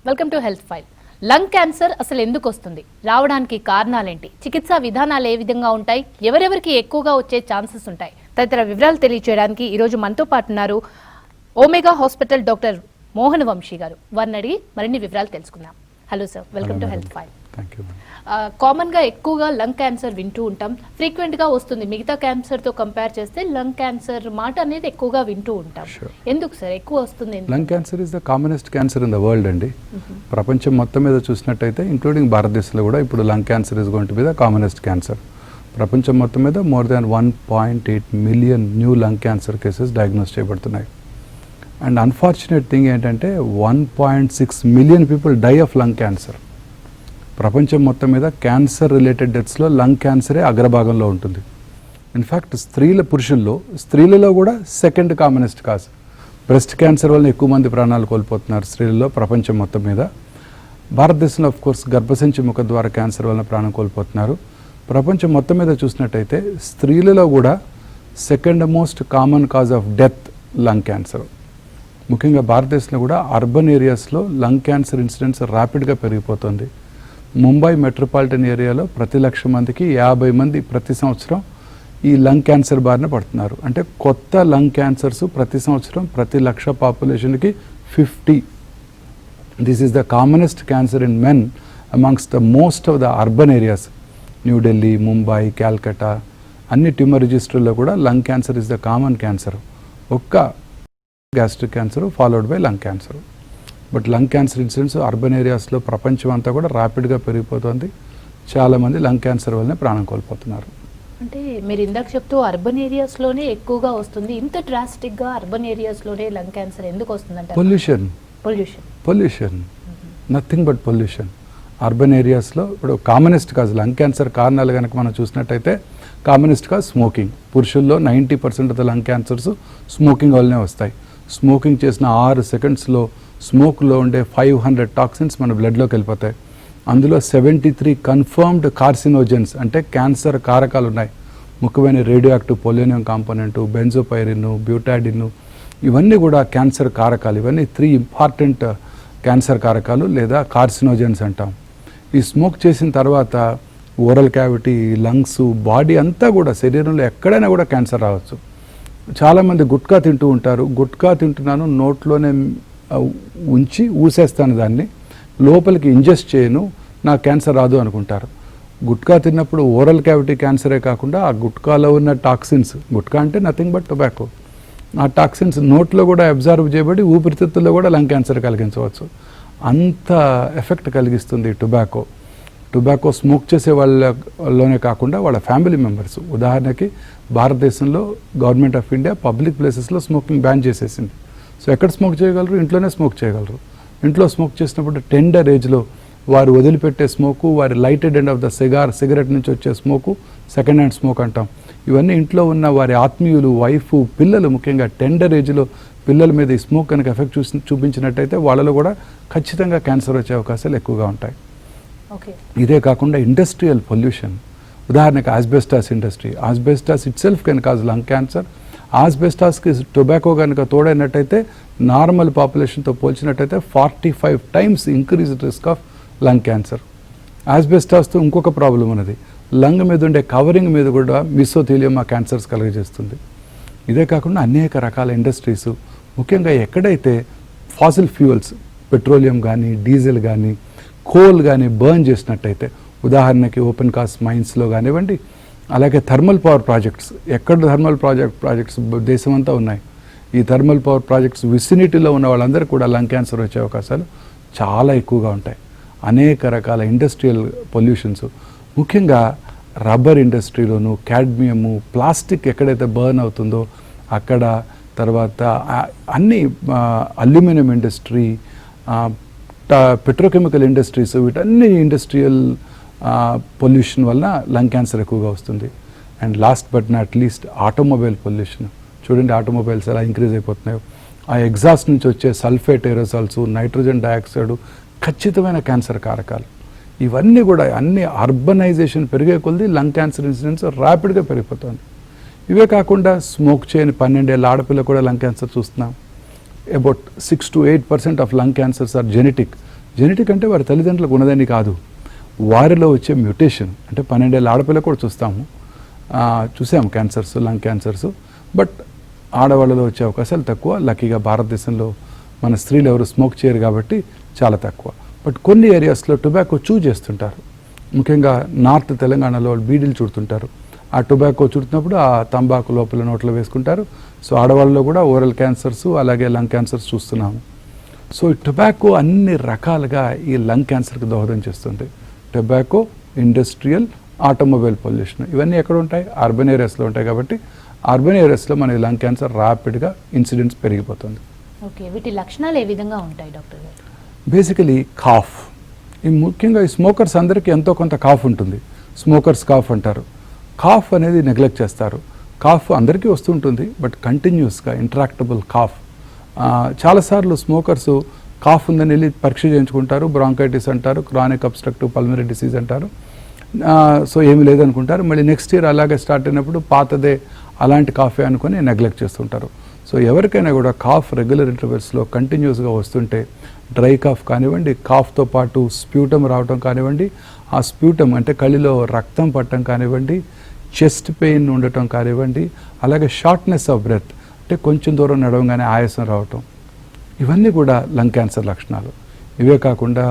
Welcome to health file. Lung cancer అసలు ఎందుకు వస్తుంది, రావడానికి కారణాలేంటి, చికిత్సా విధానాలు ఏ విధంగా ఉంటాయి, ఎవరెవరికి ఎక్కువగా వచ్చే ఛాన్సెస్ ఉంటాయి తదితర వివరాలు తెలియజేయడానికి ఈరోజు మనతో పాటు ఉన్నారు Omega hospital doctor Mohan Vamsi గారు. వారిని అడిగి మరిన్ని వివరాలు తెలుసుకుందాం. Hello sir, welcome to health file. Common గా ఎక్కువగా లంగ్ క్యాన్సర్ వింటూ ఉంటాం, ఫ్రీక్వెంట్ గా వస్తుంది. మిగతా క్యాన్సర్ తో కంపేర్ చేస్తే లంగ్ క్యాన్సర్ మాట అనేది ఎక్కువగా వింటూ ఉంటాం. ఎందుకు సార్ ఎక్కువ వస్తుంది? Lung cancer is the commonest cancer in the world అండి. ప్రపంచం మొత్తం మీద చూసినట్టయితే ఇంక్లూడింగ్ భారతదేశంలో కూడా ఇప్పుడు lung cancer is going to be the commonest cancer. ప్రపంచం మొత్తం మీద more than 1.8 million new lung cancer cases diagnose చేయబడుతున్నాయి. అండ్ అన్ఫార్చునేట్ థింగ్ ఏంటంటే 1.6 million people die of lung cancer. ప్రపంచం మొత్తం మీద క్యాన్సర్ రిలేటెడ్ డెత్స్లో లంగ్ క్యాన్సరే అగ్రభాగంలో ఉంటుంది. ఇన్ఫ్యాక్ట్ స్త్రీలలో కూడా second commonest cause. Breast cancer వల్ల ఎక్కువ మంది ప్రాణాలు కోల్పోతున్నారు స్త్రీలలో ప్రపంచం మొత్తం మీద. భారతదేశంలో ఆఫ్ కోర్స్ గర్భసంచి ముఖద్వార క్యాన్సర్ వల్ల ప్రాణం కోల్పోతున్నారు. ప్రపంచం మొత్తం మీద చూసినట్టయితే స్త్రీలలో కూడా second most common cause of death lung cancer. ముఖ్యంగా భారతదేశంలో కూడా అర్బన్ ఏరియాస్లో లంగ్ క్యాన్సర్ ఇన్సిడెన్స్ ర్యాపిడ్గా పెరిగిపోతుంది. ముంబై మెట్రోపాలిటన్ ఏరియాలో ప్రతి 1,00,000 మందికి 50 మంది ప్రతి సంవత్సరం ఈ లంగ్ క్యాన్సర్ బారిన పడుతున్నారు. అంటే కొత్త లంగ్ క్యాన్సర్స్ ప్రతి సంవత్సరం ప్రతి 1,00,000 పాపులేషన్కి 50. This is the commonest cancer in men amongst the most of the urban areas. New Delhi, Mumbai, Calcutta అన్ని ట్యూమర్ రిజిస్టర్లో కూడా lung cancer is the common cancer. ఒక్క gastric cancer followed by lung cancer. But lung cancer incidence urban ఏరియాస్లో ప్రపంచం అంతా కూడా ర్యాపిడ్గా పెరిగిపోతుంది. చాలామంది లంగ్ క్యాన్సర్ వల్లనే ప్రాణం కోల్పోతున్నారు. అంటే మీరు ఇందాక చెప్తూ అర్బన్ ఏరియాస్లోనే ఎక్కువగా వస్తుంది, ఇంత డ్రాస్టిక్గా అర్బన్ ఏరియాస్లోనే లంగ్ క్యాన్సర్ ఎందుకు వస్తుందంటే pollution nothing but pollution. Urban ఏరియాస్లో ఇప్పుడు కామనెస్ట్ కాజ్ లంగ్ క్యాన్సర్ కారణాలు కనుక మనం చూసినట్టయితే కామనెస్ట్ కాజ్ స్మోకింగ్. పురుషుల్లో 90% of the lung cancers smoking వల్లనే వస్తాయి. స్మోకింగ్ చేసిన 6 సెకండ్స్లో స్మోక్లో ఉండే 500 టాక్సిన్స్ మన బ్లడ్లోకి వెళ్ళిపోతాయి. అందులో 73 కన్ఫర్మ్డ్ కార్సినోజెన్స్ అంటే క్యాన్సర్ కారకాలు ఉన్నాయి. ముఖ్యమైన radioactive polonium component, benzopyrene, butadiene, ఇవన్నీ కూడా క్యాన్సర్ కారకాలు. ఇవన్నీ 3 ఇంపార్టెంట్ క్యాన్సర్ కారకాలు లేదా కార్సినోజెన్స్ అంటాం. ఈ స్మోక్ చేసిన తర్వాత ఓరల్ క్యావిటీ, లంగ్స్, బాడీ అంతా కూడా శరీరంలో ఎక్కడైనా కూడా క్యాన్సర్ రావచ్చు. చాలామంది గుట్కా తింటూ ఉంటారు. గుట్కా తింటున్నాను, నోట్లోనే ఉంచి ఊసేస్తాను, దాన్ని లోపలికి ఇంజెస్ట్ చేయను, నాకు క్యాన్సర్ రాదు అనుకుంటారు. గుట్కా తిన్నప్పుడు ఓరల్ క్యావిటీ క్యాన్సరే కాకుండా ఆ గుట్కాలో ఉన్న టాక్సిన్స్, గుట్కా అంటే నథింగ్ బట్ టొబాకో, ఆ టాక్సిన్స్ నోట్లో కూడా అబ్జర్వ్ చేయబడి ఊపిరితిత్తుల్లో కూడా లంగ్ క్యాన్సర్ కలిగించవచ్చు. అంత ఎఫెక్ట్ కలిగిస్తుంది టొబాకో. టొబాకో స్మోక్ చేసే వాళ్ళలోనే కాకుండా వాళ్ళ ఫ్యామిలీ మెంబర్స్. ఉదాహరణకి భారతదేశంలో గవర్నమెంట్ ఆఫ్ ఇండియా పబ్లిక్ ప్లేసెస్లో స్మోకింగ్ బ్యాన్ చేసేసింది. సో ఎక్కడ స్మోక్ చేయగలరు? ఇంట్లోనే స్మోక్ చేయగలరు. ఇంట్లో స్మోక్ చేసినప్పుడు టెండర్ ఏజ్లో వారు వదిలిపెట్టే స్మోకు, వారి lighted end of the cigarette నుంచి వచ్చే స్మోకు సెకండ్ హ్యాండ్ స్మోక్ అంటాం. ఇవన్నీ ఇంట్లో ఉన్న వారి ఆత్మీయులు, వైఫ్, పిల్లలు, ముఖ్యంగా టెండర్ ఏజ్లో పిల్లల మీద ఈ స్మోక్ కనుక ఎఫెక్ట్ చూపించినట్టయితే వాళ్ళలో కూడా ఖచ్చితంగా క్యాన్సర్ వచ్చే అవకాశాలు ఎక్కువగా ఉంటాయి. ఇదే కాకుండా ఇండస్ట్రియల్ పొల్యూషన్, ఉదాహరణకి asbestos industry. Asbestos itself can cause lung cancer. ఆస్బెస్టాస్కి టొబాకో కనుక తోడైనట్టయితే నార్మల్ పాపులేషన్తో పోల్చినట్టయితే 45 times increased risk of lung cancer. ఆస్బెస్టాస్తో ఇంకొక ప్రాబ్లం ఉన్నది, లంగ్ మీద ఉండే కవరింగ్ మీద కూడా మిసోథీలియం క్యాన్సర్స్ కలిగజేస్తుంది. ఇదే కాకుండా అనేక రకాల ఇండస్ట్రీస్, ముఖ్యంగా ఎక్కడైతే ఫాసిల్ ఫ్యూయల్స్, పెట్రోలియం కానీ, డీజిల్ కానీ, కోల్ కానీ బర్న్ చేసినట్టయితే, ఉదాహరణకి ఓపెన్ కాస్ట్ మైన్స్లో కానివ్వండి, అలాగే థర్మల్ పవర్ ప్రాజెక్ట్స్, ఎక్కడ థర్మల్ ప్రాజెక్ట్స్ దేశమంతా ఉన్నాయి. ఈ థర్మల్ పవర్ ప్రాజెక్ట్స్ విసినిటీలో ఉన్న వాళ్ళందరికీ కూడా లంగ్ క్యాన్సర్ వచ్చే అవకాశాలు చాలా ఎక్కువగా ఉంటాయి. అనేక రకాల ఇండస్ట్రియల్ పొల్యూషన్స్, ముఖ్యంగా రబ్బర్ ఇండస్ట్రీలోను, క్యాడ్మియము, ప్లాస్టిక్ ఎక్కడైతే బర్న్ అవుతుందో అక్కడ, తర్వాత అన్ని అల్యూమినియం ఇండస్ట్రీ, పెట్రోకెమికల్ ఇండస్ట్రీస్, వీటన్ని ఇండస్ట్రియల్ పొల్యూషన్ వల్ల లంగ్ క్యాన్సర్ ఎక్కువగా వస్తుంది. And last but not least automobile pollution. చూడండి ఆటోమొబైల్స్ ఎలా ఇంక్రీజ్ అయిపోతున్నాయో. ఆ ఎగ్జాస్ట్ నుంచి వచ్చే సల్ఫేట్ ఏరోసాల్స్, నైట్రోజన్ డయాక్సైడ్ ఖచ్చితమైన క్యాన్సర్ కారకాలు. ఇవన్నీ కూడా అన్ని అర్బనైజేషన్ పెరిగే కొద్దీ లంగ్ క్యాన్సర్ ఇన్సిడెన్స్ ర్యాపిడ్గా పెరిగిపోతుంది. ఇవే కాకుండా స్మోక్ చేయని 12 ఏళ్ళ ఆడపిల్ల కూడా లంగ్ క్యాన్సర్ చూస్తున్నాం. About 6 to 8% of lung cancers are genetic. Genetic అంటే వారి తల్లిదండ్రులకు ఉన్నదని కాదు, వారిలో వచ్చే మ్యూటేషన్. అంటే 12 ఏళ్ళ ఆడపిల్ల కూడా చూసాము క్యాన్సర్స్, లంగ్ క్యాన్సర్స్. బట్ ఆడవాళ్ళలో వచ్చే అవకాశాలు తక్కువ. లక్కీగా భారతదేశంలో మన స్త్రీలు ఎవరు స్మోక్ చేయరు కాబట్టి చాలా తక్కువ. బట్ కొన్ని ఏరియాస్లో టొబాకో చేస్తుంటారు. ముఖ్యంగా నార్త్ తెలంగాణలో వాళ్ళు బీడీలు చుడుతుంటారు. ఆ టొబాకో చుడుతున్నప్పుడు ఆ తంబాకు లోపల నోట్లో వేసుకుంటారు. సో ఆడవాళ్ళలో కూడా ఓరల్ క్యాన్సర్స్ అలాగే లంగ్ క్యాన్సర్స్ చూస్తున్నాము. సో ఈ టొబాకో అన్ని రకాలుగా ఈ లంగ్ క్యాన్సర్కి దోహదం చేస్తుంది. టొబాకో, ఇండస్ట్రియల్, ఆటోమొబైల్ పొల్యూషన్ ఇవన్నీ ఎక్కడ ఉంటాయి? అర్బన్ ఏరియాస్లో ఉంటాయి. కాబట్టి అర్బన్ ఏరియాస్లో మన లంగ్ క్యాన్సర్ ర్యాపిడ్గా ఇన్సిడెంట్స్ పెరిగిపోతుంది. ఓకే, వీటి లక్షణాలు ఏ విధంగా ఉంటాయి డాక్టర్ గారు? Basically cough. ముఖ్యంగా ఈ స్మోకర్స్ అందరికీ ఎంతో కొంత కాఫ్ ఉంటుంది. స్మోకర్స్ కాఫ్ అంటారు. కాఫ్ అనేది నెగ్లెక్ట్ చేస్తారు. కాఫ్ అందరికీ వస్తుంటుంది, బట్ కంటిన్యూస్గా ఇంట్రాక్టబుల్ కాఫ్. చాలాసార్లు స్మోకర్స్ కాఫ్ ఉందని వెళ్ళి పరీక్ష చేయించుకుంటారు. బ్రాంకైటిస్ అంటారు, క్రానిక్ అబ్స్ట్రక్టివ్ పల్మనరీ డిసీజ్ అంటారు. సో ఏమి లేదనుకుంటారు. మళ్ళీ నెక్స్ట్ ఇయర్ అలాగే స్టార్ట్ అయినప్పుడు పాతదే అలాంటి కాఫే అనుకొని నెగ్లెక్ట్ చేస్తుంటారు. సో ఎవరికైనా కూడా కాఫ్ రెగ్యులర్ ఇంటర్వెల్స్లో కంటిన్యూస్గా వస్తుంటే, డ్రై కాఫ్ కానివ్వండి, కాఫ్తో పాటు స్ప్యూటమ్ రావటం కానివ్వండి, ఆ స్ప్యూటమ్ అంటే కళ్ళలో రక్తం పట్టడం కానివ్వండి, చెస్ట్ పెయిన్ ఉండటం కానివ్వండి, అలాగే షార్ట్నెస్ ఆఫ్ బ్రెత్ అంటే కొంచెం దూరం నడవగానే ఆయాసం రావటం, ఇవన్నీ కూడా లంగ్ క్యాన్సర్ లక్షణాలు. ఇవే కాకుండా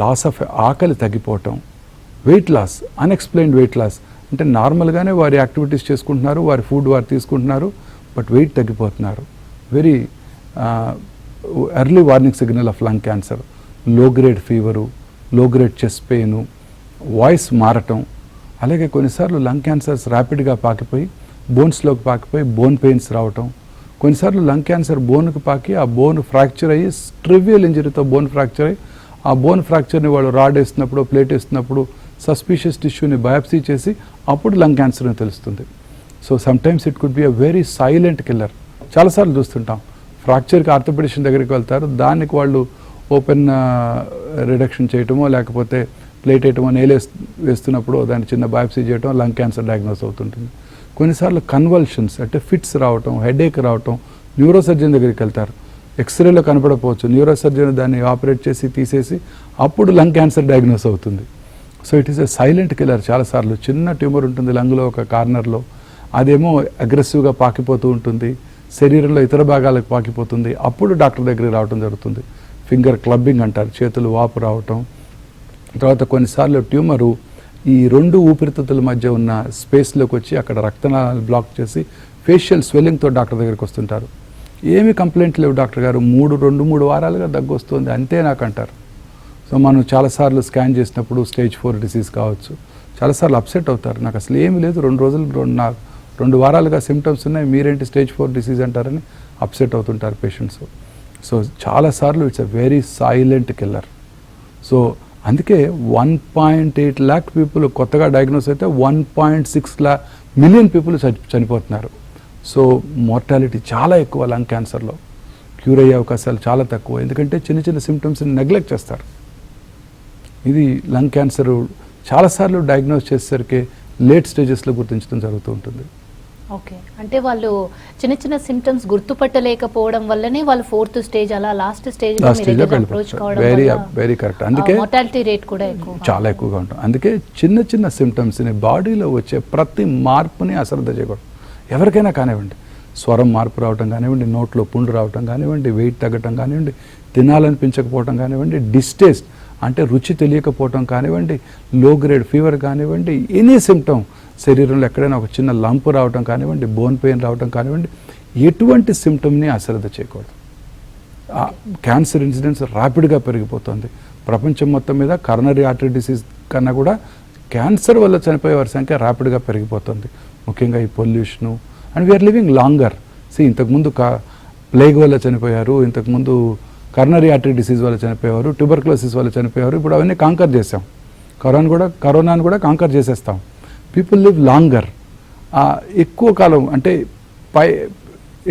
లాస్ ఆఫ్ ఆకలి తగ్గిపోవటం, weight loss, unexplained weight loss అంటే నార్మల్గానే వారి యాక్టివిటీస్ చేసుకుంటున్నారు, వారి ఫుడ్ వారు తీసుకుంటున్నారు, బట్ వెయిట్ తగ్గిపోతున్నారు. Very early warning signal of lung cancer. Low grade fever, low grade chest pain, voice మారటం, అలాగే కొన్నిసార్లు లంగ్ క్యాన్సర్స్ ర్యాపిడ్గా పాకిపోయి బోన్స్లోకి పాకిపోయి బోన్ పెయిన్స్ రావటం. కొన్నిసార్లు లంగ్ క్యాన్సర్ బోన్కి పాకి ఆ బోన్ ఫ్రాక్చర్ అయ్యి ట్రివియల్ ఇంజరీతో బోన్ ఫ్రాక్చర్ అయ్యి ఆ బోన్ ఫ్రాక్చర్ని వాళ్ళు రాడ్ వేస్తున్నప్పుడు, ప్లేట్ వేస్తున్నప్పుడు సస్పీషియస్ టిష్యూని బయాప్సీ చేసి అప్పుడు లంగ్ క్యాన్సర్ అని తెలుస్తుంది. So sometimes it could be a very silent killer. చాలాసార్లు చూస్తుంటాం, ఫ్రాక్చర్కి ఆర్థోపెడిషన్ దగ్గరికి వెళ్తారు, దానికి వాళ్ళు ఓపెన్ రిడక్షన్ చేయటమో లేకపోతే ప్లేట్ వేయటమో, వేస్తున్నప్పుడు దాన్ని చిన్న బయాప్సీ చేయటం, లంగ్ క్యాన్సర్ డయాగ్నోస్ అవుతుంటుంది. కొన్నిసార్లు కన్వల్షన్స్ అంటే ఫిట్స్ రావటం, హెడేక్ రావటం, న్యూరోసర్జన్ దగ్గరికి వెళ్తారు, ఎక్స్రేలో కనపడకపోవచ్చు, న్యూరోసర్జన్ దాన్ని ఆపరేట్ చేసి తీసేసి అప్పుడు లంగ్ క్యాన్సర్ డయాగ్నోస్ అవుతుంది. So it is a silent killer. చాలాసార్లు చిన్న ట్యూమర్ ఉంటుంది లంగ్లో ఒక కార్నర్లో, అదేమో అగ్రెసివ్గా పాకిపోతూ ఉంటుంది, శరీరంలో ఇతర భాగాలకు పాకిపోతుంది, అప్పుడు డాక్టర్ దగ్గరికి రావడం జరుగుతుంది. ఫింగర్ క్లబ్బింగ్ అంటారు, చేతులు వాపు రావటం. తర్వాత కొన్నిసార్లు ట్యూమరు ఈ 2 ఊపిరితిత్తుల మధ్య ఉన్న స్పేస్లోకి వచ్చి అక్కడ రక్తనాళాలు బ్లాక్ చేసి ఫేషియల్ స్వెల్లింగ్తో డాక్టర్ దగ్గరికి వస్తుంటారు. ఏమి కంప్లైంట్ లేవు డాక్టర్ గారు, 2-3 వారాలుగా దగ్గు వస్తుంది అంతే నాకు అంటారు. సో మనం చాలాసార్లు స్కాన్ చేసినప్పుడు స్టేజ్ 4 డిసీజ్ కావచ్చు. చాలాసార్లు అప్సెట్ అవుతారు, నాకు అసలు ఏమి లేదు, 2 వారాలుగా సిమ్టమ్స్ ఉన్నాయి, మీరేంటి స్టేజ్ 4 డిసీజ్ అంటారని అప్సెట్ అవుతుంటారు పేషెంట్స్. సో చాలాసార్లు it's a very silent killer. So అందుకే 1.8 lakh పీపుల్ కొత్తగా డయాగ్నోస్ అయితే 1.6 మిలియన్ పీపుల్ చనిపోతున్నారు. సో మోర్టాలిటీ చాలా ఎక్కువ లంగ్ క్యాన్సర్లో. క్యూర్ అయ్యే అవకాశాలు చాలా తక్కువ, ఎందుకంటే చిన్న సిమ్టమ్స్ని నెగ్లెక్ట్ చేస్తారు. ఇది లంగ్ క్యాన్సర్ చాలాసార్లు డయాగ్నోస్ చేసేసరికి లేట్ స్టేజెస్లో గుర్తించడం జరుగుతూ ఉంటుంది. ఓకే, అంటే వాళ్ళు చిన్న సిమ్టమ్స్ గుర్తుపట్టలేకపోవడం వల్లనే వాళ్ళు 4th స్టేజ్ అలా లాస్ట్ స్టేజ్లో అప్రోచ్ కావడం వెరీ కరెక్ట్. అందుకే మోర్టాలిటీ రేట్ కూడా చాలా ఎక్కువగా ఉంటుంది. అందుకే చిన్న సిమ్టమ్స్ని బాడీలో వచ్చే ప్రతి మార్పుని అశ్రద్ధ చేయకూడదు. ఎవరికైనా కానివ్వండి, స్వరం మార్పు రావటం కానివ్వండి, నోట్లో పుండు రావటం కానివ్వండి, వెయిట్ తగ్గటం కానివ్వండి, తినాలనిపించకపోవటం కానివ్వండి, డిస్టేస్ట్ అంటే రుచి తెలియకపోవటం కానివ్వండి, లో గ్రేడ్ ఫీవర్ కానివ్వండి, ఎనీ సిమ్టమ్, శరీరంలో ఎక్కడైనా ఒక చిన్న లంపు రావటం కానివ్వండి, బోన్ పెయిన్ రావటం కానివ్వండి, ఎటువంటి సిమ్టమ్ని అశ్రద్ధ చేయకూడదు. క్యాన్సర్ ఇన్సిడెన్స్ ర్యాపిడ్గా పెరిగిపోతుంది. ప్రపంచం మొత్తం మీద కరోనరీ ఆర్టరీ డిసీజ్ కన్నా కూడా క్యాన్సర్ వల్ల చనిపోయే వారి సంఖ్య ర్యాపిడ్గా పెరిగిపోతుంది. ముఖ్యంగా ఈ pollution and we are living longer. ఇంతకుముందు ప్లేగ్ వల్ల చనిపోయారు, ఇంతకుముందు కరోనరీ ఆర్టరీ డిసీజ్ వల్ల చనిపోయేవారు, ట్యూబర్క్లోసిస్ వల్ల చనిపోయేవారు. ఇప్పుడు అవన్నీ కాంకర్ చేసాం. కరోనాను కూడా కాంకర్ చేసేస్తాం. People live longer. ఎక్కువ కాలం అంటే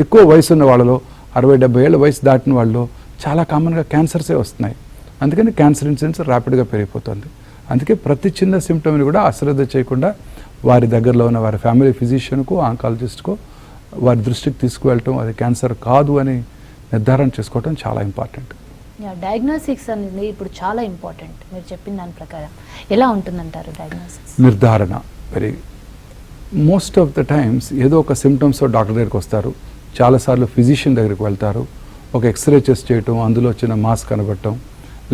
ఎక్కువ వయసు ఉన్న వాళ్ళలో 60-70 ఏళ్ళ వయసు దాటిన వాళ్ళలో చాలా కామన్గా క్యాన్సర్సే వస్తున్నాయి. అందుకని క్యాన్సర్ ఇన్సిడెన్స్ ర్యాపిడ్గా పెరిగిపోతుంది. అందుకే ప్రతి చిన్న సిమ్టమ్ని కూడా అశ్రద్ధ చేయకుండా వారి దగ్గరలో ఉన్న వారి ఫ్యామిలీ ఫిజిషియన్కు, ఆంకాలజిస్ట్కో వారి దృష్టికి తీసుకువెళ్ళటం, అది క్యాన్సర్ కాదు అని నిర్ధారణ చేసుకోవటం చాలా ఇంపార్టెంట్. డయాగ్నోసిక్స్ అనేది ఇప్పుడు చాలా ఇంపార్టెంట్. మీరు చెప్పిన దాని ప్రకారం ఎలా ఉంటుందంటారు డయాగ్నోసిక్స్? నిర్ధారణ very most of the times ఏదో ఒక సిమ్టమ్స్ డాక్టర్ దగ్గరికి వస్తారు, చాలాసార్లు ఫిజిషియన్ దగ్గరికి వెళ్తారు, ఒక ఎక్స్రే చెస్ట్ చేయటం, అందులో వచ్చిన మాస్ కనబడటం,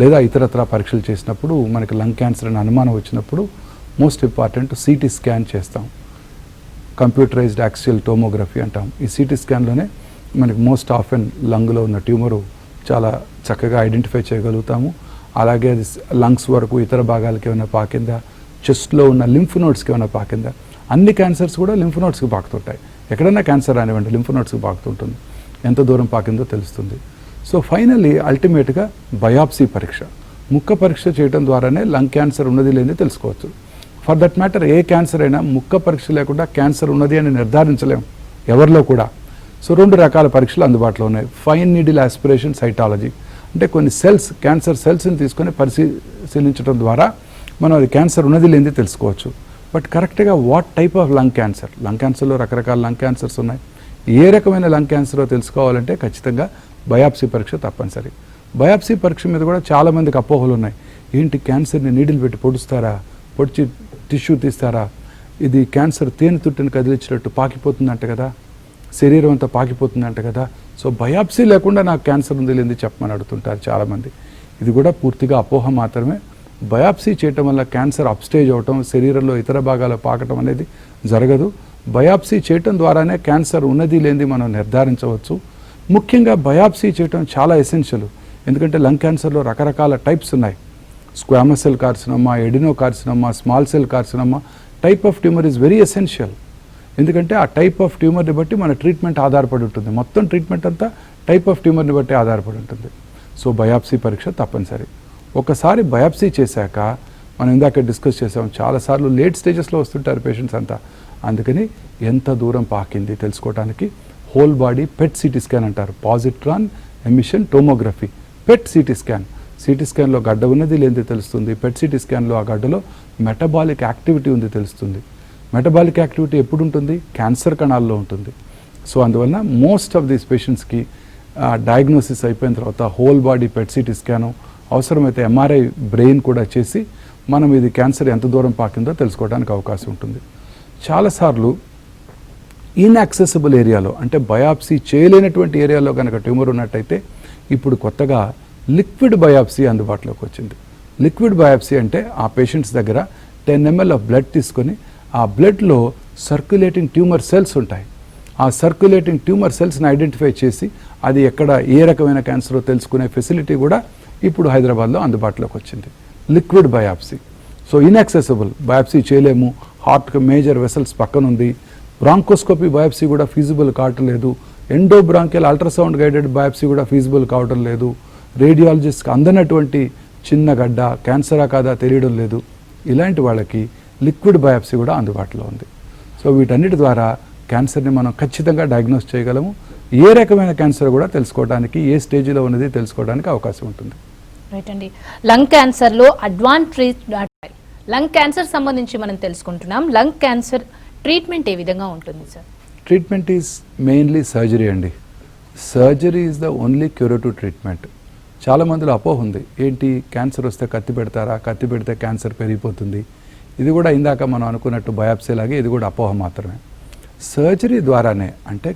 లేదా ఇతరత్ర పరీక్షలు చేసినప్పుడు మనకి లంగ్ క్యాన్సర్ అని అనుమానం వచ్చినప్పుడు మోస్ట్ ఇంపార్టెంట్ సిటీ స్కాన్ చేస్తాం, కంప్యూటరైజ్డ్ యాక్సియల్ టోమోగ్రఫీ అంటాం. ఈ సిటీ స్కాన్లోనే మనకి మోస్ట్ ఆఫెన్ లంగ్లో ఉన్న ట్యూమరు చాలా చక్కగా ఐడెంటిఫై చేయగలుగుతాము. అలాగే అది లంగ్స్ వరకు ఇతర భాగాలకి ఏమైనా పాకిందా, చెస్ట్లో ఉన్న లింఫ్ నోడ్స్కి ఏమైనా పాకిందా. అన్ని క్యాన్సర్స్ కూడా లింఫ్ నోడ్స్కి పాకుతుంటాయి. ఎక్కడైనా క్యాన్సర్ రానివ్వండి లింఫ్ నోడ్స్కి పాకుతుంటుంది, ఎంత దూరం పాకిందో తెలుస్తుంది. సో ఫైనల్లీ అల్టిమేట్గా బయాప్సీ పరీక్ష, ముక్క పరీక్ష చేయడం ద్వారానే లంగ్ క్యాన్సర్ ఉన్నది లేని తెలుసుకోవచ్చు. For that matter A cancer అయినా ముక్క పరీక్ష లేకుండా క్యాన్సర్ ఉన్నది అని నిర్ధారించలేము ఎవరిలో కూడా. సో 2 రకాల పరీక్షలు అందుబాటులో ఉన్నాయి. ఫైన్ నీడిల్ ఆస్పిరేషన్ సైటాలజీ అంటే కొన్ని సెల్స్, క్యాన్సర్ సెల్స్ని తీసుకొని పరిశీలించడం ద్వారా మనం అది క్యాన్సర్ ఉన్నది లేనిది తెలుసుకోవచ్చు. బట్ కరెక్ట్గా what type of lung cancer, lung క్యాన్సర్లో రకరకాల లంగ్ క్యాన్సర్స్ ఉన్నాయి, ఏ రకమైన లంగ్ క్యాన్సరో తెలుసుకోవాలంటే ఖచ్చితంగా బయాప్సీ పరీక్ష తప్పనిసరి. బయాప్సీ పరీక్ష మీద కూడా చాలామందికి అపోహలు ఉన్నాయి. ఏంటి క్యాన్సర్ని నీడిల్ పెట్టి పొడుస్తారా, పొడిచి టిష్యూ తీస్తారా, ఇది క్యాన్సర్ తేనె తుట్టిని కదిలించినట్టు పాకిపోతుందంట కదా, శరీరం అంతా పాకిపోతుందంట కదా, సో బయాప్సీ లేకుండా నాకు క్యాన్సర్ ఉంది లేని చెప్పమని అడుగుతుంటారు చాలామంది. ఇది కూడా పూర్తిగా అపోహ మాత్రమే. బయాప్సీ చేయటం వల్ల క్యాన్సర్ అప్స్టేజ్ అవటం, శరీరంలో ఇతర భాగాలు పాకటం అనేది జరగదు. బయాప్సీ చేయటం ద్వారానే క్యాన్సర్ ఉన్నది లేనిది మనం నిర్ధారించవచ్చు. ముఖ్యంగా బయాప్సీ చేయటం చాలా ఎసెన్షియల్, ఎందుకంటే లంగ్ క్యాన్సర్లో రకరకాల టైప్స్ ఉన్నాయి. Squamous cell carcinoma, adeno carcinoma, small cell carcinoma. Type of tumour is very essential, ఎందుకంటే ఆ టైప్ ఆఫ్ ట్యూమర్ని బట్టి మన ట్రీట్మెంట్ ఆధారపడి ఉంటుంది. మొత్తం ట్రీట్మెంట్ అంతా టైప్ ఆఫ్ ట్యూమర్ని బట్టి ఆధారపడి ఉంటుంది. సో బయాప్సీ పరీక్ష తప్పనిసరి. ఒకసారి బయాప్సీ చేశాక మనం ఇందాక డిస్కస్ చేసాం, చాలాసార్లు లేట్ స్టేజెస్లో వస్తుంటారు పేషెంట్స్ అంతా. అందుకని ఎంత దూరం పాకింది తెలుసుకోవడానికి whole body PET CT scan అంటారు, positron emission tomography. PET CT scan, CT స్కాన్లో గడ్డ ఉన్నది లేనిది తెలుస్తుంది. పెట్ సిటీ స్కాన్లో ఆ గడ్డలో మెటబాలిక్ యాక్టివిటీ ఉంది తెలుస్తుంది. మెటబాలిక్ యాక్టివిటీ ఎప్పుడు ఉంటుంది? క్యాన్సర్ కణాల్లో ఉంటుంది. సో అందువల్ల మోస్ట్ ఆఫ్ దీస్ పేషెంట్స్కి డయాగ్నోసిస్ అయిపోయిన తర్వాత whole body PET city scan, అవసరమైతే ఎంఆర్ఐ బ్రెయిన్ కూడా చేసి మనం ఇది క్యాన్సర్ ఎంత దూరం పాకిందో తెలుసుకోవడానికి అవకాశం ఉంటుంది. చాలాసార్లు ఇన్యాక్సెసిబుల్ ఏరియాలో అంటే బయాప్సీ చేయలేనటువంటి ఏరియాలో కనుక ట్యూమర్ ఉన్నట్టయితే ఇప్పుడు కొత్తగా లిక్విడ్ బయాప్సీ అందుబాటులోకి వచ్చింది. లిక్విడ్ బయాప్సీ అంటే ఆ పేషెంట్స్ దగ్గర 10 ml ఆఫ్ బ్లడ్ తీసుకొని ఆ బ్లడ్లో సర్క్యులేటింగ్ ట్యూమర్ సెల్స్ ఉంటాయి. ఆ సర్క్యులేటింగ్ ట్యూమర్ సెల్స్ని ఐడెంటిఫై చేసి అది ఎక్కడ ఏ రకమైన క్యాన్సరో తెలుసుకునే ఫెసిలిటీ కూడా ఇప్పుడు హైదరాబాద్లో అందుబాటులోకి వచ్చింది, liquid biopsy. So inaccessible biopsy చేయలేము, హార్ట్కి మేజర్ వెసల్స్ పక్కన ఉంది, బ్రాంకోస్కోపీ బయాప్సీ కూడా ఫీజిబుల్ కావటం లేదు, ఎండోబ్రాంకియల్ అల్ట్రాసౌండ్ గైడెడ్ బయాప్సీ కూడా ఫీజిబుల్ కావటం లేదు, రేడియాలజిస్ట్కి అందనటువంటి చిన్న గడ్డ క్యాన్సరా కాదా తెలియడం లేదు. ఇలాంటి వాళ్ళకి లిక్విడ్ బయాప్సీ కూడా అందుబాటులో ఉంది. సో వీటన్నిటి ద్వారా క్యాన్సర్ని మనం ఖచ్చితంగా డయాగ్నోస్ చేయగలము. ఏ రకమైన క్యాన్సర్ కూడా తెలుసుకోవడానికి, ఏ స్టేజ్లో ఉన్నది తెలుసుకోవడానికి అవకాశం ఉంటుంది. రైట్ అండి. లంగ్ క్యాన్సర్లో లంగ్ క్యాన్సర్ సంబంధించి మనం తెలుసుకుంటున్నాం. లంగ్ క్యాన్సర్ ట్రీట్మెంట్ ఏ విధంగా ఉంటుంది sir? Treatment is mainly surgery అండి. Surgery is the only curative treatment. చాలా మందిలో అపోహ ఉంది, ఏంటి క్యాన్సర్ వస్తే కత్తి పెడతారా, కత్తి పెడితే క్యాన్సర్ పెరిగిపోతుంది. ఇది కూడా ఇందాక మనం అనుకున్నట్టు బయాప్సీ లాగే ఇది కూడా అపోహ మాత్రమే. సర్జరీ ద్వారానే అంటే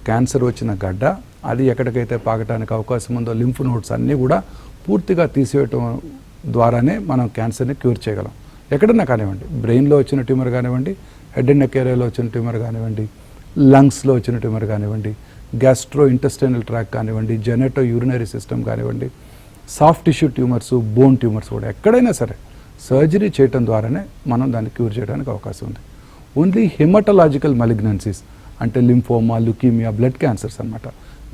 క్యాన్సర్ వచ్చిన గడ్డ అది ఎక్కడికైతే పాకటానికి అవకాశం ఉందో లింఫ్ నోడ్స్ అన్నీ కూడా పూర్తిగా తీసివేయటం ద్వారానే మనం క్యాన్సర్ని క్యూర్ చేయగలం. ఎక్కడన్నా కానివ్వండి, బ్రెయిన్లో వచ్చిన ట్యూమర్ కానివ్వండి, హెడ్ అండ్ నెక్ ఏరియాలో వచ్చిన ట్యూమర్ కానివ్వండి, లంగ్స్లో వచ్చిన ట్యూమర్ కానివ్వండి, గ్యాస్ట్రో ఇంటెస్టైనల్ ట్రాక్ కానివ్వండి, జెనెటో యూరినరీ సిస్టమ్ కానివ్వండి, soft tissue tumours, bone tumours కూడా ఎక్కడైనా సరే సర్జరీ చేయటం ద్వారానే మనం దాన్ని క్యూర్ చేయడానికి అవకాశం ఉంది. ఓన్లీ హెమటలాజికల్ మలిగ్నెన్సీస్ అంటే లింఫోమా, లుకీమియా, బ్లడ్ క్యాన్సర్స్ అన్నమాట,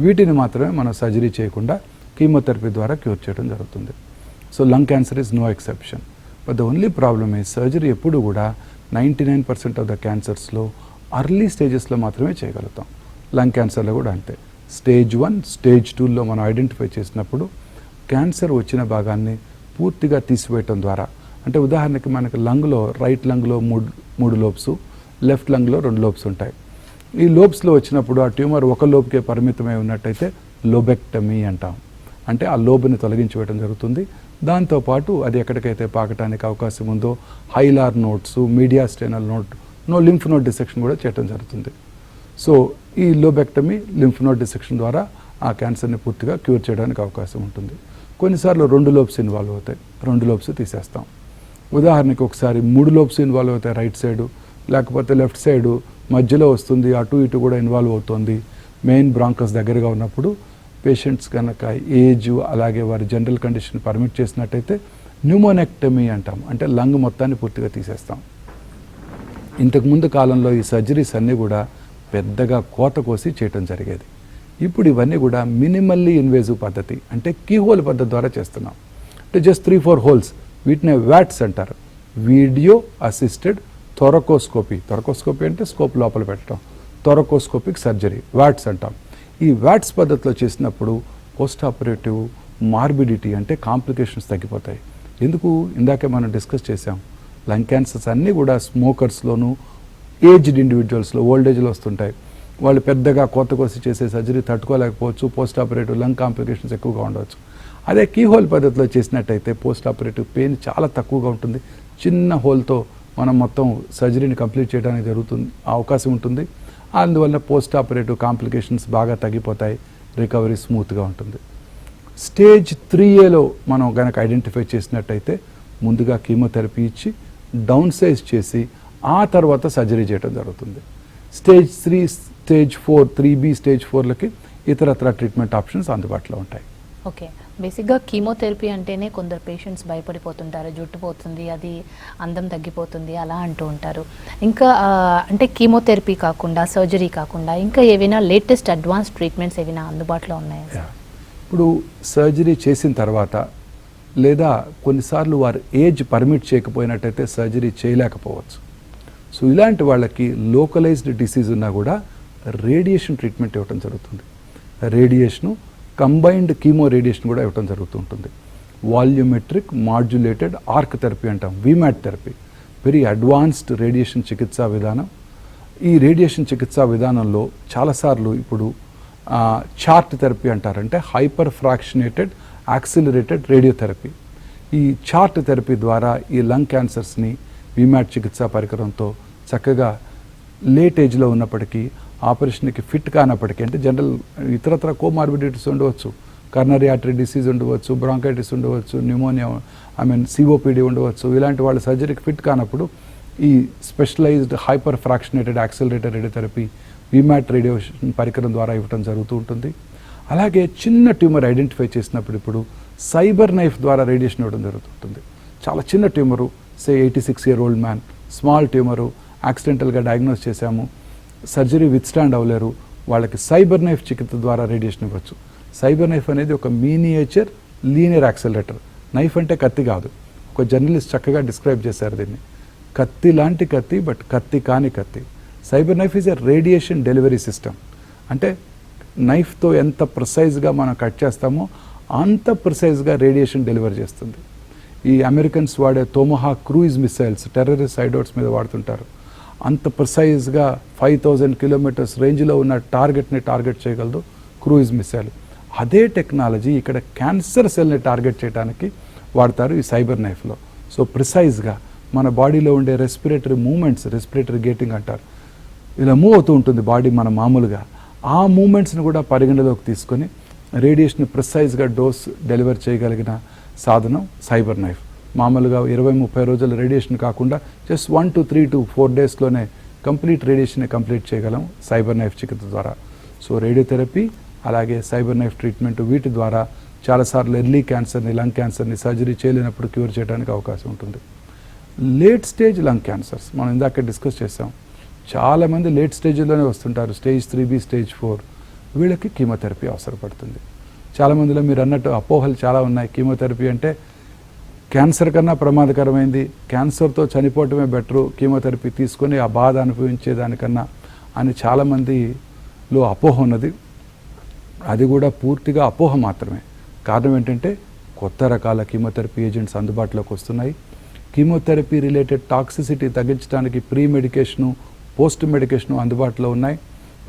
వీటిని మాత్రమే మనం సర్జరీ చేయకుండా కీమోథెరపీ ద్వారా క్యూర్ చేయడం జరుగుతుంది. So lung cancer is no exception. But the only problem ఈ సర్జరీ ఎప్పుడు కూడా 99% ఆఫ్ ద క్యాన్సర్స్లో అర్లీ స్టేజెస్లో మాత్రమే చేయగలుగుతాం. లంగ్ క్యాన్సర్లో కూడా అంతే. స్టేజ్ 1, స్టేజ్ 2లో మనం ఐడెంటిఫై చేసినప్పుడు క్యాన్సర్ వచ్చిన భాగాన్ని పూర్తిగా తీసివేయటం ద్వారా, అంటే ఉదాహరణకి మనకి లంగ్లో రైట్ లంగ్లో మూడు లోబ్స్, లెఫ్ట్ లంగ్లో 2 లోబ్స్ ఉంటాయి. ఈ లోబ్స్లో వచ్చినప్పుడు ఆ ట్యూమర్ ఒక లోబ్కే పరిమితమై ఉన్నట్టయితే లోబెక్టమీ అంటాం. అంటే ఆ లోబుని తొలగించి వేయడం జరుగుతుంది. దాంతోపాటు అది ఎక్కడికైతే పాకటానికి అవకాశం ఉందో hilar nodes, mediastinal no lymph node dissection కూడా చేయడం జరుగుతుంది. సో ఈ లోబెక్టమీ, లింఫ్ నోడ్ డిసెక్షన్ ద్వారా ఆ క్యాన్సర్ని పూర్తిగా క్యూర్ చేయడానికి అవకాశం ఉంటుంది. కొన్నిసార్లు 2 లోబ్స్ ఇన్వాల్వ్ అవుతాయి, 2 లోబ్స్ తీసేస్తాం. ఉదాహరణకి ఒకసారి 3 లోబ్స్ ఇన్వాల్వ్ అవుతాయి, రైట్ సైడు, లేకపోతే లెఫ్ట్ సైడు మధ్యలో వస్తుంది, అటు ఇటు కూడా ఇన్వాల్వ్ అవుతుంది. మెయిన్ బ్రాంకస్ దగ్గరగా ఉన్నప్పుడు పేషెంట్స్ కనుక ఏజ్ అలాగే వారి జనరల్ కండిషన్ పర్మిట్ చేసినట్టయితే న్యూమోనెక్టమీ అంటాం, అంటే లంగ్ మొత్తాన్ని పూర్తిగా తీసేస్తాం. ఇంతకుముందు కాలంలో ఈ సర్జరీస్ అన్నీ కూడా పెద్దగా కోత కోసి చేయటం జరిగేది. ఇప్పుడు ఇవన్నీ కూడా మినిమల్లీ ఇన్వేజివ్ పద్ధతి, అంటే కీహోల్ పద్ధతి ద్వారా చేస్తున్నాం. అంటే జస్ట్ 3-4 హోల్స్, వీటినే వ్యాట్స్ అంటారు, వీడియో అసిస్టెడ్ థొరకోస్కోపీ. థొరకోస్కోపీ అంటే స్కోప్ లోపల పెట్టడం, థొరకోస్కోపిక్ సర్జరీ, వ్యాట్స్ అంటాం. ఈ వ్యాట్స్ పద్ధతిలో చేసినప్పుడు పోస్ట్ ఆపరేటివ్ మార్బిడిటీ అంటే కాంప్లికేషన్స్ తగ్గిపోతాయి. ఎందుకు, ఇందాకే మనం డిస్కస్ చేసాం, లంగ్ క్యాన్సర్స్ అన్నీ కూడా స్మోకర్స్లోను, ఏజ్డ్ ఇండివిజువల్స్లో, ఓల్డ్ ఏజ్లో వస్తుంటాయి. వాళ్ళు పెద్దగా కొత్త కోసి చేసే సర్జరీ తట్టుకోలేకపోవచ్చు, పోస్ట్ ఆపరేటివ్ లంగ్ కాంప్లికేషన్స్ ఎక్కువగా ఉండవచ్చు. అదే కీహోల్ పద్ధతిలో చేసినట్టయితే పోస్ట్ ఆపరేటివ్ పెయిన్ చాలా తక్కువగా ఉంటుంది. చిన్న హోల్తో మనం మొత్తం సర్జరీని కంప్లీట్ చేయడానికి జరుగుతుంది, అవకాశం ఉంటుంది. అందువల్ల పోస్ట్ ఆపరేటివ్ కాంప్లికేషన్స్ బాగా తగ్గిపోతాయి, రికవరీ స్మూత్గా ఉంటుంది. స్టేజ్ 3Aలో మనం కనుక ఐడెంటిఫై చేసినట్టయితే ముందుగా కీమోథెరపీ ఇచ్చి డౌన్ సైజ్ చేసి ఆ తర్వాత సర్జరీ చేయడం జరుగుతుంది. స్టేజ్ 3, స్టేజ్ 4, 3B, స్టేజ్ 4లకి ఇతరత్ర ట్రీట్మెంట్ ఆప్షన్స్ అందుబాటులో ఉంటాయి. ఓకే, బేసిక్గా కీమోథెరపీ అంటేనే కొందరు పేషెంట్స్ భయపడిపోతుంటారు, జుట్టు పోతుంది, అది అందం తగ్గిపోతుంది అలా అంటూ ఉంటారు. ఇంకా అంటే కీమోథెరపీ కాకుండా, సర్జరీ కాకుండా ఇంకా ఏవైనా లేటెస్ట్ అడ్వాన్స్ ట్రీట్మెంట్స్ ఏమైనా అందుబాటులో ఉన్నాయా? ఇప్పుడు సర్జరీ చేసిన తర్వాత లేదా కొన్నిసార్లు వారు ఏజ్ పర్మిట్ చేయకపోయినట్టయితే సర్జరీ చేయలేకపోవచ్చు. సో ఇలాంటి వాళ్ళకి లోకలైజ్డ్ డిసీజ్ ఉన్నా కూడా రేడియేషన్ ట్రీట్మెంట్ ఇవ్వడం జరుగుతుంది. రేడియేషను కంబైన్డ్ కీమో రేడియేషన్ కూడా ఇవ్వడం జరుగుతుంటుంది. వాల్యూమెట్రిక్ మాడ్యులేటెడ్ ఆర్క్ థెరపీ అంటాం, VMAT therapy, very advanced radiation చికిత్సా విధానం. ఈ రేడియేషన్ చికిత్సా విధానంలో చాలాసార్లు ఇప్పుడు చార్ట్ థెరపీ అంటారంటే హైపర్ ఫ్రాక్షనేటెడ్ యాక్సిలరేటెడ్ రేడియోథెరపీ. ఈ చార్ట్ థెరపీ ద్వారా ఈ లంగ్ క్యాన్సర్స్ని వీమాట్ చికిత్సా పరికరంతో చక్కగా లేట్ ఏజ్లో ఉన్నప్పటికీ, ఆపరేషన్కి ఫిట్ కానప్పటికీ, అంటే జనరల్ ఇతరత్ర కోమార్బిడిటీస్ ఉండవచ్చు, కర్నరీ ఆర్టరీ డిసీజ్ ఉండవచ్చు, బ్రాంకైటిస్ ఉండవచ్చు, న్యూమోనియా సిఓపిడి ఉండవచ్చు. ఇలాంటి వాళ్ళ సర్జరీకి ఫిట్ కానప్పుడు ఈ specialised hyper fractionated accelerated radiotherapy VMAT radiation పరికరం ద్వారా ఇవ్వడం జరుగుతూ ఉంటుంది. అలాగే చిన్న ట్యూమర్ ఐడెంటిఫై చేసినప్పుడు ఇప్పుడు సైబర్ నైఫ్ ద్వారా రేడియేషన్ ఇవ్వడం జరుగుతుంటుంది. చాలా చిన్న tumour, say 86-year-old man, small tumour, యాక్సిడెంటల్గా డయాగ్నోస్ చేశాము, సర్జరీ విత్స్టాండ్ అవ్వలేరు, వాళ్ళకి సైబర్ నైఫ్ చికిత్స ద్వారా రేడియేషన్ ఇవ్వచ్చు. సైబర్ నైఫ్ అనేది ఒక మీనియేచర్ లీనియర్ యాక్సిలరేటర్. నైఫ్ అంటే కత్తి కాదు, ఒక జర్నలిస్ట్ చక్కగా డిస్క్రైబ్ చేశారు దీన్ని, కత్తి లాంటి కత్తి బట్ కత్తి కాని కత్తి. Cyber knife is a radiation delivery system. అంటే నైఫ్తో ఎంత ప్రిసైజ్గా మనం కట్ చేస్తామో అంత ప్రిసైజ్గా రేడియేషన్ డెలివర్ చేస్తుంది. ఈ అమెరికన్స్ వాడే టొమహాక్ క్రూయిజ్ మిసైల్స్ టెర్రరిస్ట్ సైడౌట్స్ మీద వాడుతుంటారు. అంత ప్రిసైజ్గా 5000 kilometers రేంజ్లో ఉన్న టార్గెట్ని టార్గెట్ చేయగలదు క్రూయిజ్ మిసైల్. అదే టెక్నాలజీ ఇక్కడ క్యాన్సర్ సెల్ని టార్గెట్ చేయడానికి వాడతారు ఈ సైబర్ నైఫ్లో. సో ప్రిసైజ్గా మన బాడీలో ఉండే రెస్పిరేటరీ మూమెంట్స్, రెస్పిరేటరీ గేటింగ్ అంటారు, ఇలా మూవ్ అవుతూ ఉంటుంది బాడీ మన మామూలుగా. ఆ మూమెంట్స్ని కూడా పరిగణలోకి తీసుకొని రేడియేషన్ ప్రిసైజ్గా డోస్ డెలివర్ చేయగలిగిన సాధనం సైబర్ నైఫ్. మామూలుగా 20-30 రోజుల రేడియేషన్ కాకుండా జస్ట్ 1 to 3 to 4 daysలోనే కంప్లీట్ రేడియేషన్ కంప్లీట్ చేయగలం సైబర్ నైఫ్ చికిత్స ద్వారా. సో రేడియోథెరపీ అలాగే సైబర్ నైఫ్ ట్రీట్మెంట్, వీటి ద్వారా చాలాసార్లు ఎర్లీ క్యాన్సర్ని, లంగ్ క్యాన్సర్ని సర్జరీ చేయలేనప్పుడు క్యూర్ చేయడానికి అవకాశం ఉంటుంది. లేట్ స్టేజ్ లంగ్ క్యాన్సర్స్ మనం ఇందాక డిస్కస్ చేసాం. చాలామంది లేట్ స్టేజ్లోనే వస్తుంటారు, స్టేజ్ 3B, స్టేజ్ 4. వీళ్ళకి కీమోథెరపీ అవసరపడుతుంది. చాలామందిలో మీరు అన్నట్టు అపోహలు చాలా ఉన్నాయి. కీమోథెరపీ అంటే క్యాన్సర్ కన్నా ప్రమాదకరమైంది, క్యాన్సర్తో చనిపోవటమే బెటరు కీమోథెరపీ తీసుకొని ఆ బాధ అనుభవించేదానికన్నా అని చాలామందిలో అపోహ ఉన్నది. అది కూడా పూర్తిగా అపోహ మాత్రమే. కారణం ఏంటంటే కొత్త రకాల కీమోథెరపీ ఏజెంట్స్ అందుబాటులోకి వస్తున్నాయి. కీమోథెరపీ రిలేటెడ్ టాక్సిసిటీ తగ్గించడానికి ప్రీ మెడికేషను, పోస్ట్ మెడికేషను అందుబాటులో ఉన్నాయి.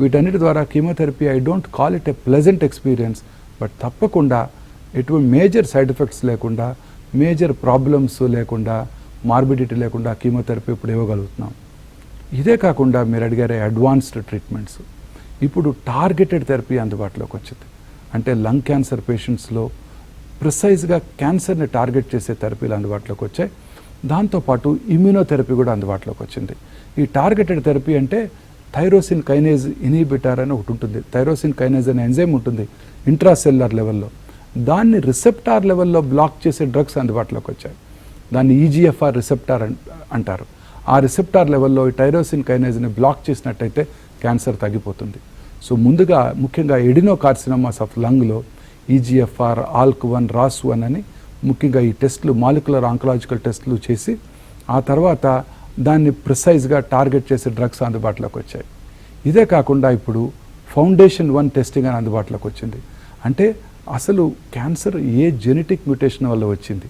వీటన్నిటి ద్వారా chemotherapy, I don't call it a pleasant experience, but తప్పకుండా ఎటువంటి మేజర్ సైడ్ ఎఫెక్ట్స్ లేకుండా, మేజర్ ప్రాబ్లమ్స్ లేకుండా, మార్బిడిటీ లేకుండా కీమోథెరపీ ఇప్పుడు ఇవ్వగలుగుతున్నాం. ఇదే కాకుండా మీరు అడిగారే అడ్వాన్స్డ్ ట్రీట్మెంట్స్, ఇప్పుడు టార్గెటెడ్ థెరపీ అందుబాటులోకి వచ్చింది. అంటే లంగ్ క్యాన్సర్ పేషెంట్స్లో ప్రిసైజ్గా క్యాన్సర్ని టార్గెట్ చేసే థెరపీలు అందుబాటులోకి వచ్చాయి. దాంతోపాటు ఇమ్యూనోథెరపీ కూడా అందుబాటులోకి వచ్చింది. ఈ టార్గెటెడ్ థెరపీ అంటే థైరోసిన్ కైనేజ్ ఇన్హిబిటర్ అని ఒకటి ఉంటుంది. థైరోసిన్ కైనేజ్ అనే ఎంజైమ్ ఉంటుంది ఇంట్రాసెల్యులర్ లెవెల్లో. దాన్ని రిసెప్టార్ లెవెల్లో బ్లాక్ చేసే డ్రగ్స్ అందుబాటులోకి వచ్చాయి. దాన్ని ఈజీఎఫ్ఆర్ రిసెప్టార్ అంటారు. ఆ రిసెప్టార్ లెవెల్లో ఈ టైరోసిన్ కైనేజ్ని బ్లాక్ చేసినట్టయితే క్యాన్సర్ తగ్గిపోతుంది. సో ముందుగా ముఖ్యంగా ఎడినోకార్సినోమాస్ ఆఫ్ లంగ్లో ఈజీఎఫ్ఆర్, ALK1, ROS1 అని ముఖ్యంగా ఈ టెస్టులు మాలిక్యులర్ ఆంకలాజికల్ టెస్టులు చేసి ఆ తర్వాత దాన్ని ప్రిసైజ్గా టార్గెట్ చేసే డ్రగ్స్ అందుబాటులోకి వచ్చాయి. ఇదే కాకుండా ఇప్పుడు Foundation-1 టెస్టింగ్ అని అందుబాటులోకి వచ్చింది. అంటే అసలు క్యాన్సర్ ఏ జెనెటిక్ మ్యూటేషన్ వల్ల వచ్చింది.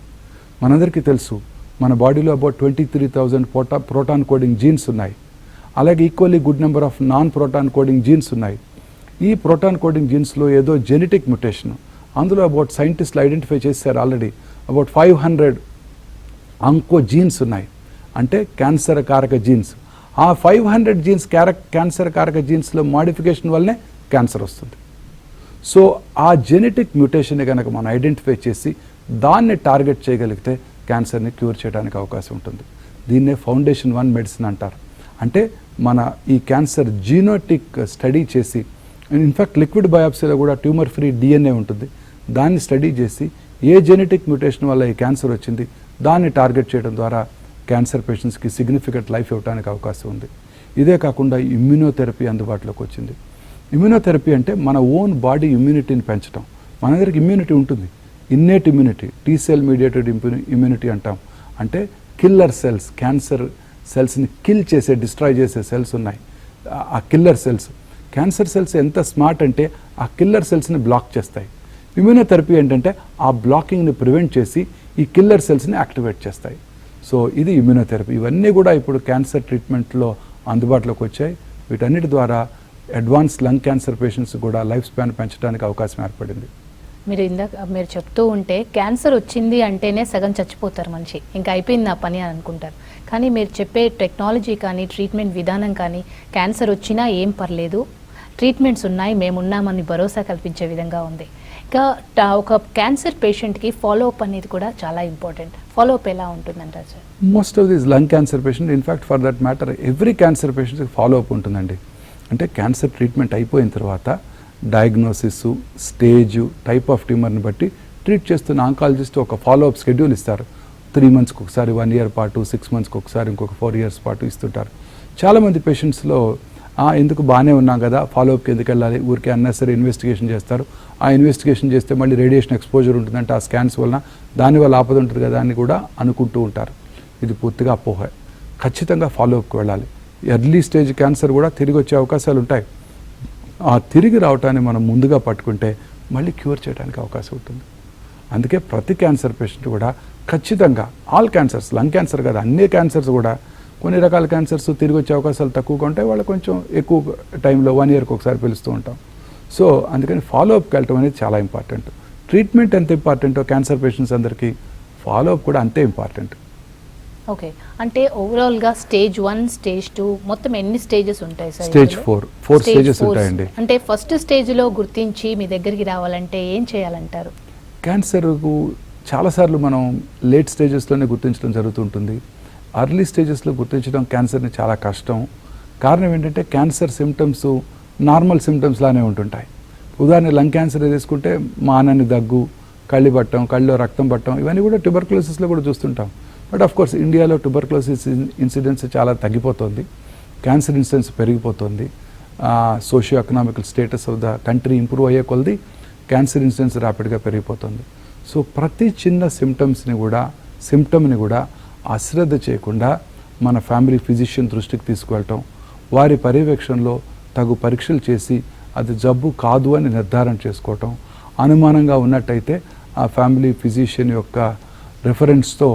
మనందరికీ తెలుసు మన బాడీలో అబౌట్ 23,000 ప్రోటాన్ కోడింగ్ జీన్స్ ఉన్నాయి. అలాగే equally good number of non proton coding jeans ఉన్నాయి. ఈ ప్రోటాన్ కోడింగ్ జీన్స్లో ఏదో జెనెటిక్ మ్యూటేషన్, అందులో అబౌట్ సైంటిస్టులు ఐడెంటిఫై చేశారు ఆల్రెడీ అబౌట్ 500 అంకో జీన్స్ ఉన్నాయి. అంటే క్యాన్సర్ కారక జీన్స్. ఆ 500 జీన్స్ క్యాన్సర్ కారక జీన్స్లో మాడిఫికేషన్ వల్లనే క్యాన్సర్ వస్తుంది. సో ఆ జెనెటిక్ మ్యూటేషన్ని కనుక మనం ఐడెంటిఫై చేసి దాన్ని టార్గెట్ చేయగలిగితే క్యాన్సర్ని క్యూర్ చేయడానికి అవకాశం ఉంటుంది. దీన్నే Foundation-1 మెడిసిన్ అంటారు. అంటే మన ఈ క్యాన్సర్ జీనోటిక్ స్టడీ చేసి, ఇన్ఫ్యాక్ట్ లిక్విడ్ బయాప్సీలో కూడా ట్యూమర్ ఫ్రీ DNA ఉంటుంది. దాన్ని స్టడీ చేసి ఏ జెనెటిక్ మ్యూటేషన్ వల్ల ఈ క్యాన్సర్ వచ్చింది దాన్ని టార్గెట్ చేయడం ద్వారా క్యాన్సర్ పేషెంట్స్కి సిగ్నిఫికెంట్ లైఫ్ ఇవ్వడానికి అవకాశం ఉంది. ఇదే కాకుండా ఇమ్యూనోథెరపీ అందుబాటులోకి వచ్చింది. ఇమ్యూనోథెరపీ అంటే మన ఓన్ బాడీ ఇమ్యూనిటీని పెంచడం. మనందరికి ఇమ్యూనిటీ ఉంటుంది, ఇన్నేట్ ఇమ్యూనిటీ, T-సెల్ మీడియేటెడ్ ఇమ్యూనిటీ అంటాం. అంటే కిల్లర్ సెల్స్, క్యాన్సర్ సెల్స్ని కిల్ చేసే, డిస్ట్రాయ్ చేసే సెల్స్ ఉన్నాయి. ఆ కిల్లర్ సెల్స్, క్యాన్సర్ సెల్స్ ఎంత స్మార్ట్ అంటే ఆ కిల్లర్ సెల్స్ని బ్లాక్ చేస్తాయి. ఇమ్యూనోథెరపీ ఏంటంటే ఆ బ్లాకింగ్ని ప్రివెంట్ చేసి ఈ కిల్లర్ సెల్స్ని యాక్టివేట్ చేస్తాయి. సో ఇది ఇమ్యూనోథెరపీ. ఇవన్నీ కూడా ఇప్పుడు క్యాన్సర్ ట్రీట్మెంట్లో అందుబాటులోకి వచ్చాయి. వీటన్నిటి ద్వారా అడ్వాన్స్ లంగ్ క్యాన్సర్ పేషెంట్స్ కూడా లైఫ్ స్పాన్ పెంచడానికి అవకాశం ఏర్పడింది. మీరు చెప్తూ ఉంటే క్యాన్సర్ వచ్చింది అంటేనే సగం చచ్చిపోతారు మనిషి, ఇంకా అయిపోయింది నా పని అని అనుకుంటారు. కానీ మీరు చెప్పే టెక్నాలజీ కానీ ట్రీట్మెంట్ విధానం కానీ క్యాన్సర్ వచ్చినా ఏం పర్లేదు, ట్రీట్మెంట్స్ ఉన్నాయి, మేమున్నామని భరోసా కల్పించే విధంగా ఉంది. ఇంకా ఒక క్యాన్సర్ పేషెంట్కి ఫాలోఅప్ అనేది కూడా చాలా ఇంపార్టెంట్. ఫాలోఅప్ ఎలా ఉంటుందంటారు sir? Most of these lung cancer patient, in fact for that matter every cancer పేషెంట్కి ఫాలోఅప్ ఉంటుందండి. అంటే క్యాన్సర్ ట్రీట్మెంట్ అయిపోయిన తర్వాత డయాగ్నోసిస్, స్టేజ్, టైప్ ఆఫ్ ట్యూమర్ని బట్టి ట్రీట్ చేస్తున్న ఆంకాలజిస్ట్ ఒక ఫాలోఅప్ షెడ్యూల్ ఇస్తారు. 3 monthsకి ఒకసారి, 1 year పాటు, 6 monthsకి ఒకసారి, ఇంకొక 4 years పాటు ఇస్తుంటారు. చాలామంది పేషెంట్స్లో ఎందుకు బాగానే ఉన్నాం కదా, ఫాలోఅప్కి ఎందుకు వెళ్ళాలి, ఊరికే అన్నెసరీ ఇన్వెస్టిగేషన్ చేస్తారు. ఆ ఇన్వెస్టిగేషన్ చేస్తే మళ్ళీ రేడియేషన్ ఎక్స్పోజర్ ఉంటుందంటే ఆ స్కాన్స్ వలన దానివల్ల ఆపద ఉంటుంది కదా అని కూడా అనుకుంటూ ఉంటారు. ఇది పూర్తిగా అపోహ. ఖచ్చితంగా ఫాలోఅప్కి వెళ్ళాలి. ఎర్లీ స్టేజ్ క్యాన్సర్ కూడా తిరిగి వచ్చే అవకాశాలు ఉంటాయి. ఆ తిరిగి రావటాన్ని మనం ముందుగా పట్టుకుంటే మళ్ళీ క్యూర్ చేయడానికి అవకాశం ఉంటుంది. అందుకే ప్రతి క్యాన్సర్ పేషెంట్ కూడా ఖచ్చితంగా, ఆల్ క్యాన్సర్స్, లంగ్ క్యాన్సర్ కాదు, అన్ని క్యాన్సర్స్ కూడా, కొన్ని రకాల క్యాన్సర్స్ తిరిగి వచ్చే అవకాశాలు తక్కువగా ఉంటాయి, వాళ్ళు కొంచెం ఎక్కువ టైంలో 1 yearకి ఒకసారి పిలుస్తూ ఉంటాం. సో అందుకని ఫాలోఅప్కి వెళ్ళటం అనేది చాలా ఇంపార్టెంట్. ట్రీట్మెంట్ ఎంత ఇంపార్టెంటో క్యాన్సర్ పేషెంట్స్ అందరికీ ఫాలోఅప్ కూడా అంతే ఇంపార్టెంట్. ఓకే, అంటే ఓవరాల్గా స్టేజ్ 1, స్టేజ్ 2 మొత్తం ఎన్ని స్టేజెస్ ఉంటాయి సార్? స్టేజ్ 4 స్టేజెస్ ఉంటాయండి. అంటే ఫస్ట్ స్టేజ్లో గుర్తించి మీ దగ్గరికి రావాలంటే ఏం చేయాలంటారు? క్యాన్సర్కు చాలాసార్లు మనం లేట్ స్టేజెస్లోనే గుర్తించడం జరుగుతుంటుంది. అర్లీ స్టేజెస్లో గుర్తించడం క్యాన్సర్ని చాలా కష్టం. కారణం ఏంటంటే క్యాన్సర్ సిమ్టమ్స్ నార్మల్ సిమ్టమ్స్ లానే ఉంటుంటాయి. ఉదాహరణ లంగ్ క్యాన్సర్ తీసుకుంటే మానని దగ్గు, కళ్ళు పట్టడం, కళ్ళలో రక్తం పట్టడం, ఇవన్నీ కూడా ట్యూబర్క్యులోసిస్లో కూడా చూస్తుంటాం. బట్ ఆఫ్ కోర్స్ ఇండియాలో ట్యూబర్క్యులోసిస్ ఇన్సిడెన్స్ చాలా తగ్గిపోతుంది, క్యాన్సర్ ఇన్సిడెన్స్ పెరిగిపోతుంది. Socio economical status of the country improve అయ్యే కొలది క్యాన్సర్ ఇన్సిడెన్స్ ర్యాపిడ్గా పెరిగిపోతుంది. సో ప్రతి చిన్న సిమ్టమ్ని కూడా అశ్రద్ధ చేయకుండా మన ఫ్యామిలీ ఫిజిషియన్ దృష్టికి తీసుకువెళ్ళటం, వారి పర్యవేక్షణలో తగు పరీక్షలు చేసి అది జబ్బు కాదు అని నిర్ధారణ చేసుకోవటం, అనుమానంగా ఉన్నట్టయితే ఆ ఫ్యామిలీ ఫిజిషియన్ యొక్క రిఫరెన్స్తో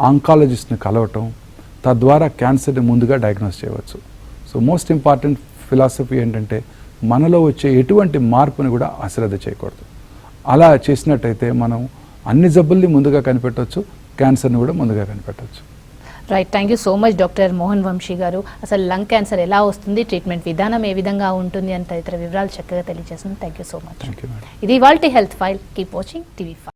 ఆంకాలజిస్ట్ని కలవటం, తద్వారా క్యాన్సర్ని ముందుగా డయాగ్నోస్ చేయవచ్చు. సో మోస్ట్ ఇంపార్టెంట్ ఫిలాసఫీ ఏంటంటే మనలో వచ్చే ఎటువంటి మార్పుని కూడా అశ్రద్ధ చేయకూడదు. అలా చేసినట్టయితే మనం అన్ని జబ్బుల్ని ముందుగా కనిపెట్టవచ్చు, క్యాన్సర్ని కూడా ముందుగా కనిపెట్టవచ్చు. Right, thank you so much doctor Mohan Vamsi గారు. అసలు లంగ్ క్యాన్సర్ ఎలా వస్తుంది, ట్రీట్మెంట్ విధానం ఏ విధంగా ఉంటుంది అని తదితర వివరాలు చక్కగా తెలియజేస్తుంది. Thank you so much. Thank you madam. ఇది ఇవాల్టి health file. Keep watching TV5.